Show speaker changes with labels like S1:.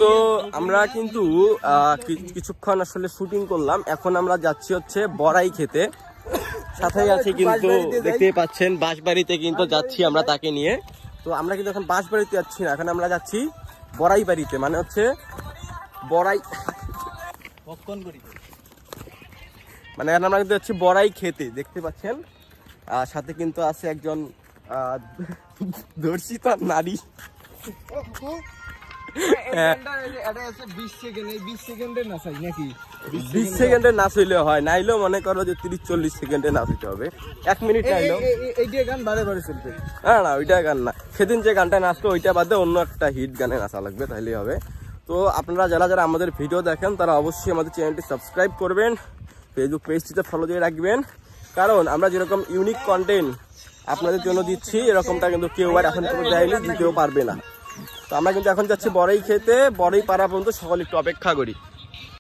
S1: তো আমরা কিন্তু কিছুক্ষণ আসলে শুটিং করলাম, এখন আমরা যাচ্ছি হচ্ছে বড়াই খেতে। সাথে আছে কিন্তু দেখতেই পাচ্ছেন বাঁশবাড়িতে কিন্তু যাচ্ছি আমরা তাকে নিয়ে। তো আমরা কিন্তু এখন বাঁশবাড়িতে যাচ্ছি না, এখন আমরা যাচ্ছি বড়াই বাড়িতে, মানে হচ্ছে বড়াই, মানে এখন আমরা কিন্তু যাচ্ছি বড়াই খেতে, দেখতে পাচ্ছেন। সাথে কিন্তু আছে একজন ধর্ষিতা নারী। 20 সেকেন্ডের নাচ হইলে হয়, নাইলেও মনে করো যে 30-40 সেকেন্ডের নাচ হইতে হবে, 1 মিনিট নাইলেও। না ওইটা গান না, সেদিন যে গানটা নাচতো ওইটা বাদে অন্য একটা হিট গানে নাচা লাগবে, তাহলেই হবে। তো আপনারা যারা যারা আমাদের ভিডিও দেখেন তারা অবশ্যই আমাদের চ্যানেলটি সাবস্ক্রাইব করবেন, ফেসবুক পেজটিতে ফলো দিয়ে রাখবেন, কারণ আমরা যেরকম ইউনিক কন্টেন্ট আপনাদের জন্য দিচ্ছি এরকমটা কিন্তু কেউ আর এখন পর্যন্ত দেয়নি, দিতেও পারবে না। তো আমরা কিন্তু এখন যাচ্ছি বড়াই খেতে, বড়াই পাড়া পর্যন্ত সকলে একটু অপেক্ষা করি।